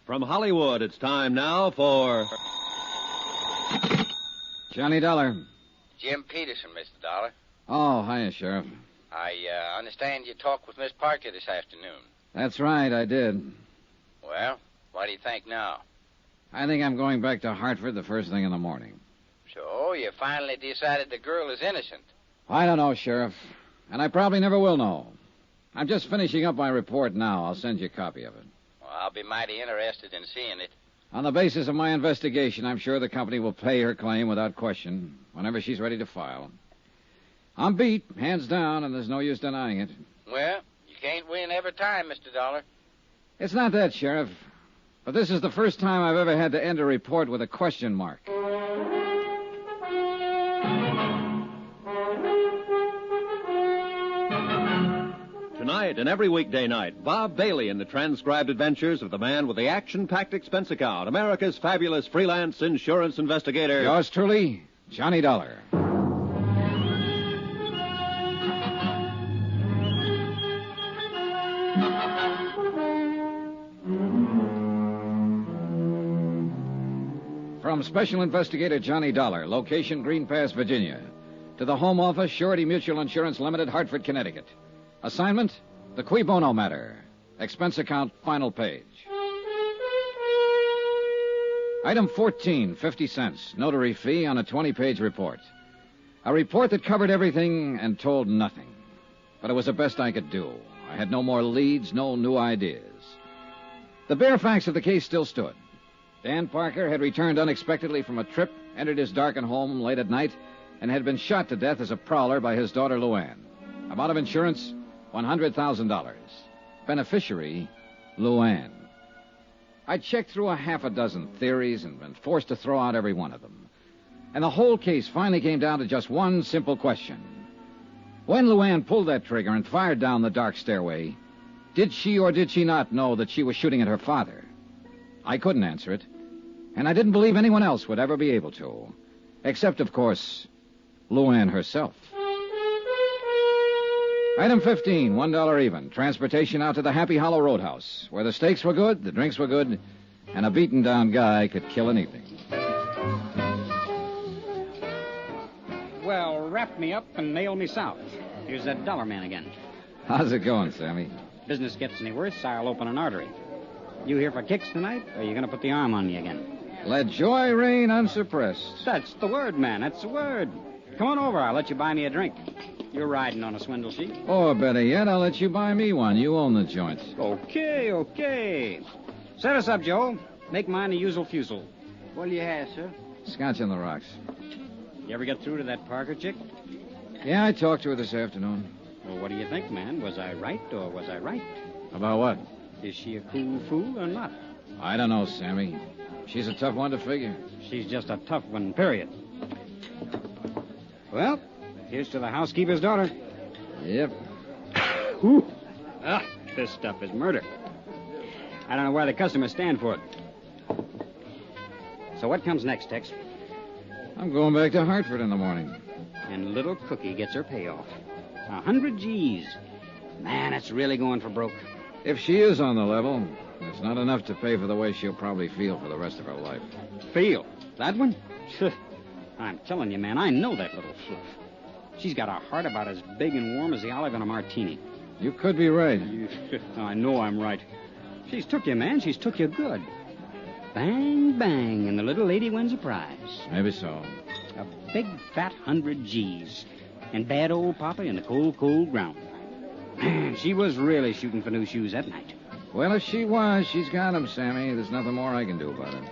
From Hollywood, it's time now for... Johnny Dollar. Jim Peterson, Mr. Dollar. Oh, hiya, Sheriff. I understand you talked with Miss Parker this afternoon. That's right, I did. Well, what do you think now? I think I'm going back to Hartford the first thing in the morning. So, you finally decided the girl is innocent? I don't know, Sheriff. And I probably never will know. I'm just finishing up my report now. I'll send you a copy of it. Well, I'll be mighty interested in seeing it. On the basis of my investigation, I'm sure the company will pay her claim without question whenever she's ready to file. I'm beat, hands down, and there's no use denying it. Well, you can't win every time, Mr. Dollar. It's not that, Sheriff. But this is the first time I've ever had to end a report with a question mark. Tonight and every weekday night, Bob Bailey in the transcribed adventures of the man with the action-packed expense account, America's fabulous freelance insurance investigator. Yours truly, Johnny Dollar. From Special Investigator Johnny Dollar, location Green Pass, Virginia, to the Home Office, Surety Mutual Insurance Limited, Hartford, Connecticut. Assignment, the Bono matter. Expense account, final page. Item 14, 50 cents. Notary fee on a 20-page report. A report that covered everything and told nothing. But it was the best I could do. I had no more leads, no new ideas. The bare facts of the case still stood. Dan Parker had returned unexpectedly from a trip, entered his darkened home late at night, and had been shot to death as a prowler by his daughter, Luann. Amount of insurance, $100,000. Beneficiary, Luann. I checked through a half a dozen theories and been forced to throw out every one of them. And the whole case finally came down to just one simple question. When Luann pulled that trigger and fired down the dark stairway, did she or did she not know that she was shooting at her father? I couldn't answer it, and I didn't believe anyone else would ever be able to. Except, of course, Luann herself. Item 15, $1 even. Transportation out to the Happy Hollow Roadhouse, where the steaks were good, the drinks were good, and a beaten-down guy could kill an evening. Well, wrap me up and nail me south. Here's that dollar man again. How's it going, Sammy? Business gets any worse, I'll open an artery. You here for kicks tonight, or are you going to put the arm on me again? Let joy reign unsuppressed. That's the word, man. That's the word. Come on over. I'll let you buy me a drink. You're riding on a swindle sheet. Or better yet, I'll let you buy me one. You own the joint. Okay. Set us up, Joe. Make mine the usual fusel. What'll you have, sir? Scotch on the rocks. You ever get through to that Parker chick? Yeah, I talked to her this afternoon. Well, what do you think, man? Was I right or was I right? About what? Is she a cool fool or not? I don't know, Sammy. She's a tough one to figure. She's just a tough one, period. Well, here's to the housekeeper's daughter. Yep. Ooh. This stuff is murder. I don't know why the customers stand for it. So what comes next, Tex? I'm going back to Hartford in the morning. And little Cookie gets her payoff. 100 G's. Man, that's really going for broke. If she is on the level, it's not enough to pay for the way she'll probably feel for the rest of her life. Feel? That one? I'm telling you, man, I know that little fluff. She's got a heart about as big and warm as the olive in a martini. You could be right. I know I'm right. She's took you, man. She's took you good. Bang, bang, and the little lady wins a prize. Maybe so. A big, fat 100 G's. And bad old Papa in the cold, cold ground. Man, she was really shooting for new shoes that night. Well, if she was, she's got 'em, Sammy. There's nothing more I can do about it.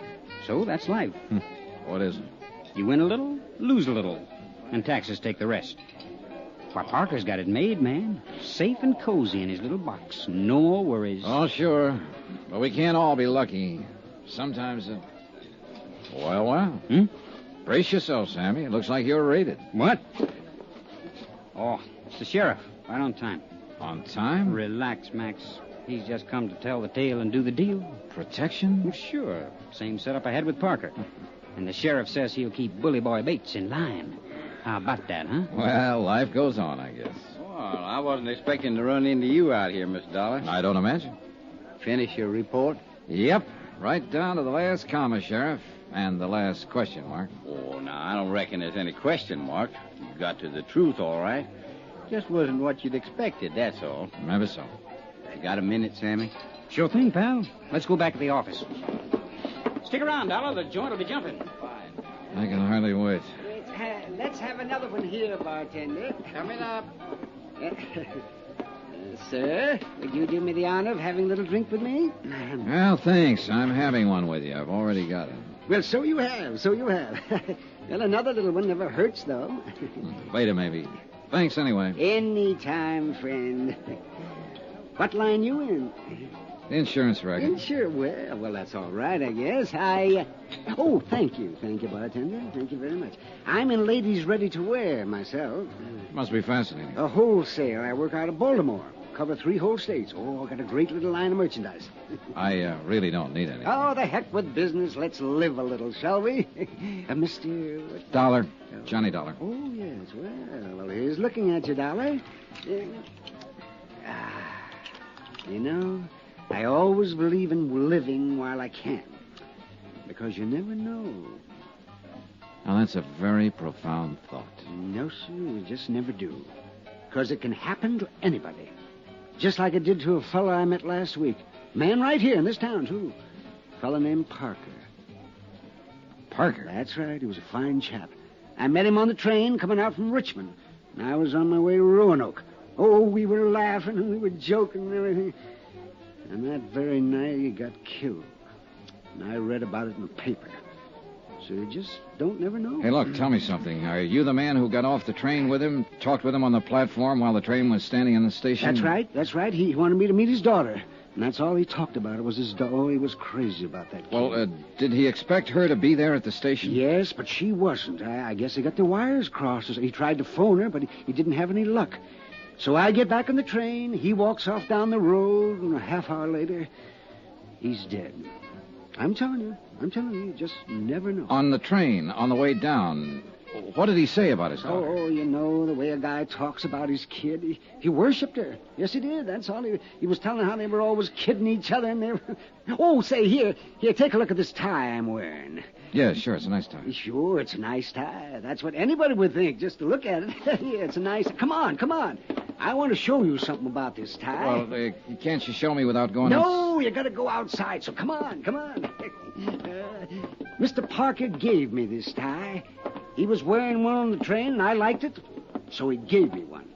So that's life. What is it? You win a little, lose a little, and taxes take the rest. Why, Parker's got it made, man. Safe and cozy in his little box. No more worries. Oh, sure. But we can't all be lucky. Sometimes... Well. Brace yourself, Sammy. It looks like you're raided. What? Oh, it's the sheriff. Right on time. On time? Relax, Max. He's just come to tell the tale and do the deal. Protection? Well, sure. Same setup I had with Parker. And the sheriff says he'll keep Bully Boy Bates in line. How about that, huh? Well, life goes on, I guess. Well, I wasn't expecting to run into you out here, Mr. Dollar. I don't imagine. Finish your report? Yep. Right down to the last comma, Sheriff. And the last question mark. Oh, now, I don't reckon there's any question mark. You got to the truth, all right. Just wasn't what you'd expected, that's all. Maybe so. You got a minute, Sammy? Sure thing, pal. Let's go back to the office. Stick around, Dollar. The joint will be jumping. I can hardly wait. Let's have another one here, bartender. Coming up. Sir, would you do me the honor of having a little drink with me? Well, thanks. I'm having one with you. I've already got it. Well, so you have. Well, another little one never hurts, though. Later, maybe. Thanks, anyway. Any time, friend. What line you in? Insurance record. Sure. Well, that's all right, I guess. Oh, thank you, bartender. Thank you very much. I'm in ladies' ready-to-wear myself. Must be fascinating. A wholesale. I work out of Baltimore. Cover 3 whole states. Oh, I got a great little line of merchandise. I really don't need any. Oh, the heck with business. Let's live a little, shall we? Mr. Dollar. Johnny Dollar. Oh, yes. Well, here's looking at you, Dollar. You know, I always believe in living while I can. Because you never know. Now, that's a very profound thought. No, sir, you just never do. Because it can happen to anybody. Just like it did to a fellow I met last week. Man right here in this town, too. A fellow named Parker. Parker? That's right. He was a fine chap. I met him on the train coming out from Richmond. And I was on my way to Roanoke. Oh, we were laughing and we were joking and everything. And that very night he got killed. And I read about it in the paper. So you just don't never know. Hey, look, tell me something. Are you the man who got off the train with him, talked with him on the platform while the train was standing in the station? That's right. He wanted me to meet his daughter. And that's all he talked about. It was his daughter. Oh, he was crazy about that kid. Well, did he expect her to be there at the station? Yes, but she wasn't. I guess he got the wires crossed. He tried to phone her, but he didn't have any luck. So I get back on the train. He walks off down the road, and a half hour later, he's dead. I'm telling you, you just never know. On the train, on the way down, what did he say about his daughter? Oh, you know, the way a guy talks about his kid. He worshipped her. Yes, he did. That's all. He was telling how they were always kidding each other. And they were... Oh, say, here, take a look at this tie I'm wearing. Yeah, sure, it's a nice tie. Sure, it's a nice tie. That's what anybody would think, just to look at it. Yeah, it's a nice... Come on. I want to show you something about this tie. Well, can't you show me without going... No, you got to go outside, so come on. Mr. Parker gave me this tie. He was wearing one on the train, and I liked it, so he gave me one.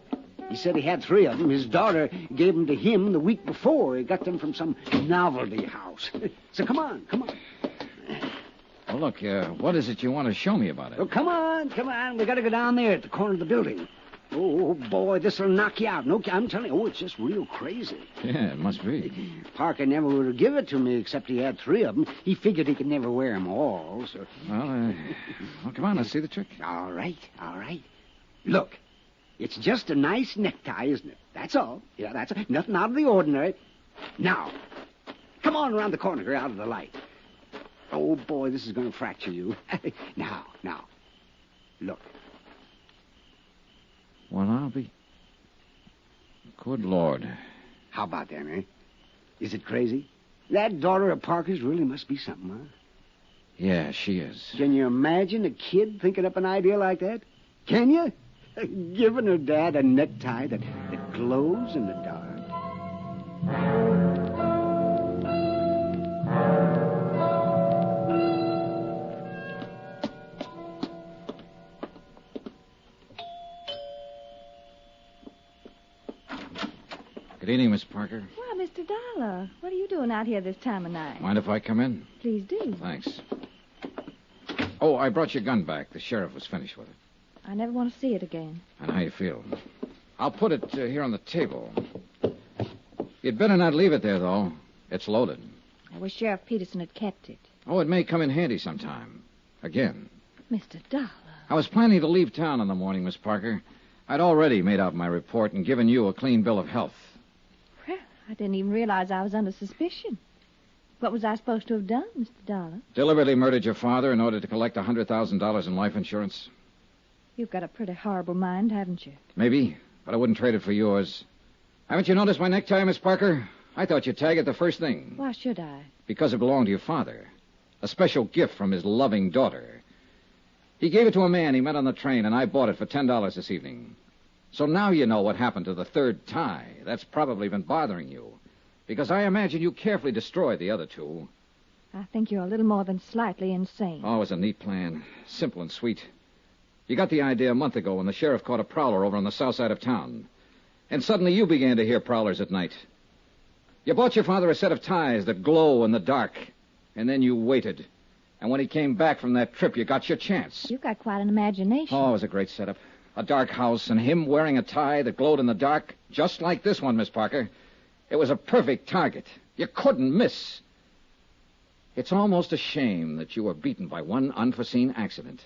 He said he had 3 of them. His daughter gave them to him the week before. He got them from some novelty house. So come on. Well, look, what is it you want to show me about it? Oh, come on. We got to go down there at the corner of the building. Oh, boy, this'll knock you out. No, I'm telling you, it's just real crazy. Yeah, it must be. Parker never would have given it to me, except he had 3 of them. He figured he could never wear them all, so... Well, come on, let's see the trick. All right. Look, it's just a nice necktie, isn't it? That's all. Yeah, that's it. Nothing out of the ordinary. Now, come on around the corner here, out of the light. Oh, boy, this is going to fracture you. Now, look. Well, I'll be... Good Lord. How about that, eh? Is it crazy? That daughter of Parker's really must be something, huh? Yeah, she is. Can you imagine a kid thinking up an idea like that? Can you? Giving her dad a necktie that glows in the dark. Good evening, Miss Parker. Well, Mr. Dollar, what are you doing out here this time of night? Mind if I come in? Please do. Thanks. Oh, I brought your gun back. The sheriff was finished with it. I never want to see it again. And how you feel? I'll put it here on the table. You'd better not leave it there, though. It's loaded. I wish Sheriff Peterson had kept it. Oh, it may come in handy sometime. Again. Mr. Dollar. I was planning to leave town in the morning, Miss Parker. I'd already made out my report and given you a clean bill of health. Well, I didn't even realize I was under suspicion. What was I supposed to have done, Mr. Dollar? Deliberately murdered your father in order to collect $100,000 in life insurance. You've got a pretty horrible mind, haven't you? Maybe, but I wouldn't trade it for yours. Haven't you noticed my necktie, Miss Parker? I thought you'd tag it the first thing. Why should I? Because it belonged to your father. A special gift from his loving daughter. He gave it to a man he met on the train, and I bought it for $10 this evening. So now you know what happened to the third tie. That's probably been bothering you. Because I imagine you carefully destroyed the other two. I think you're a little more than slightly insane. Oh, it was a neat plan. Simple and sweet. You got the idea a month ago when the sheriff caught a prowler over on the south side of town. And suddenly you began to hear prowlers at night. You bought your father a set of ties that glow in the dark. And then you waited. And when he came back from that trip, you got your chance. You've got quite an imagination. Oh, it was a great setup. A dark house and him wearing a tie that glowed in the dark, just like this one, Miss Parker. It was a perfect target. You couldn't miss. It's almost a shame that you were beaten by one unforeseen accident.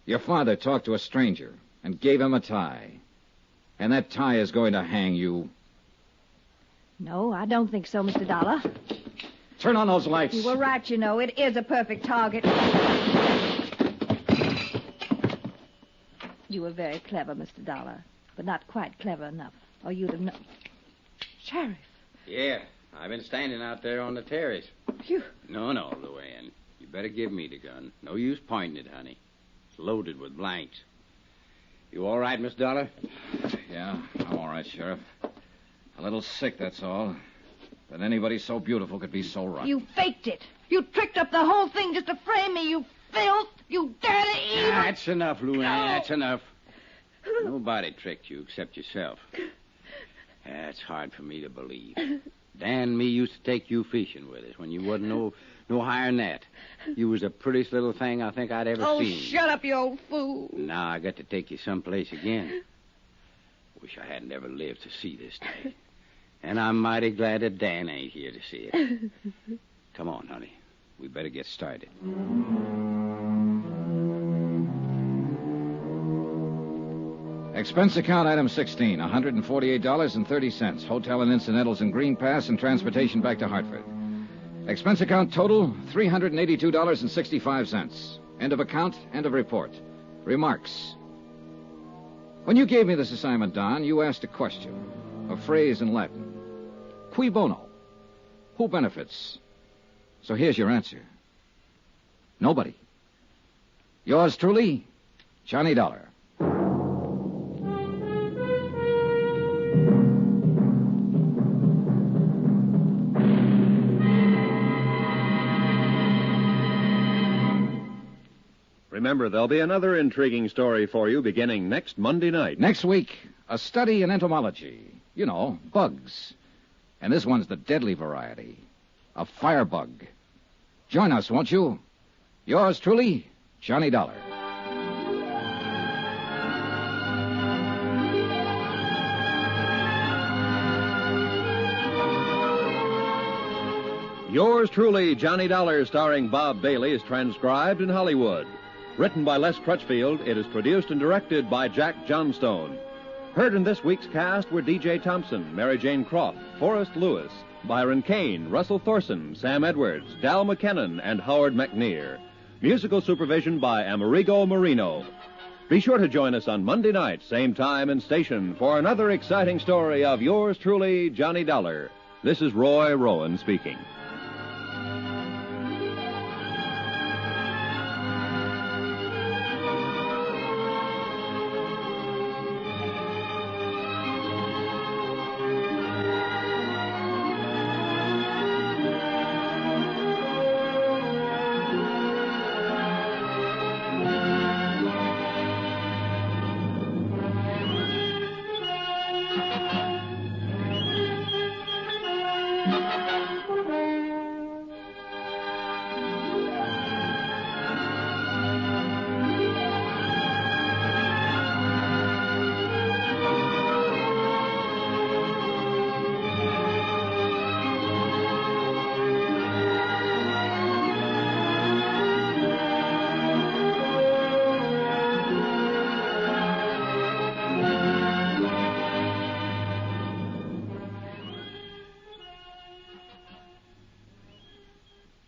Your father talked to a stranger and gave him a tie. And that tie is going to hang you. No, I don't think so, Mr. Dollar. Turn on those lights. You were right, you know. It is a perfect target. You were very clever, Mr. Dollar, but not quite clever enough, or you'd have known. Sheriff. Yeah, I've been standing out there on the terrace. You... No, Luann. You better give me the gun. No use pointing it, honey. It's loaded with blanks. You all right, Miss Dollar? Yeah, I'm all right, Sheriff. A little sick, that's all. That anybody so beautiful could be so rotten. You faked it. You tricked up the whole thing just to frame me, you filth. You dirty evil. That's enough, Luann. That's enough. Nobody tricked you except yourself. That's hard for me to believe. Dan and me used to take you fishing with us when you wasn't no higher than that. You was the prettiest little thing I think I'd ever seen. Oh, shut up, you old fool. Now I got to take you someplace again. Wish I hadn't ever lived to see this day. And I'm mighty glad that Dan ain't here to see it. Come on, honey. We better get started. Expense account item 16, $148.30. Hotel and incidentals in Green Pass and transportation back to Hartford. Expense account total, $382.65. End of account, end of report. Remarks. When you gave me this assignment, Don, you asked a question. A phrase in Latin. Cui bono? Who benefits? So here's your answer. Nobody. Yours truly, Johnny Dollar. Remember, there'll be another intriguing story for you beginning next Monday night. Next week, a study in entomology. You know, bugs. And this one's the deadly variety. A firebug. Join us, won't you? Yours truly, Johnny Dollar. Yours truly, Johnny Dollar, starring Bob Bailey, is transcribed in Hollywood. Written by Les Crutchfield, it is produced and directed by Jack Johnstone. Heard in this week's cast were D.J. Thompson, Mary Jane Croft, Forrest Lewis, Byron Kane, Russell Thorson, Sam Edwards, Dal McKennon, and Howard McNear. Musical supervision by Amerigo Marino. Be sure to join us on Monday night, same time and station, for another exciting story of yours truly, Johnny Dollar. This is Roy Rowan speaking.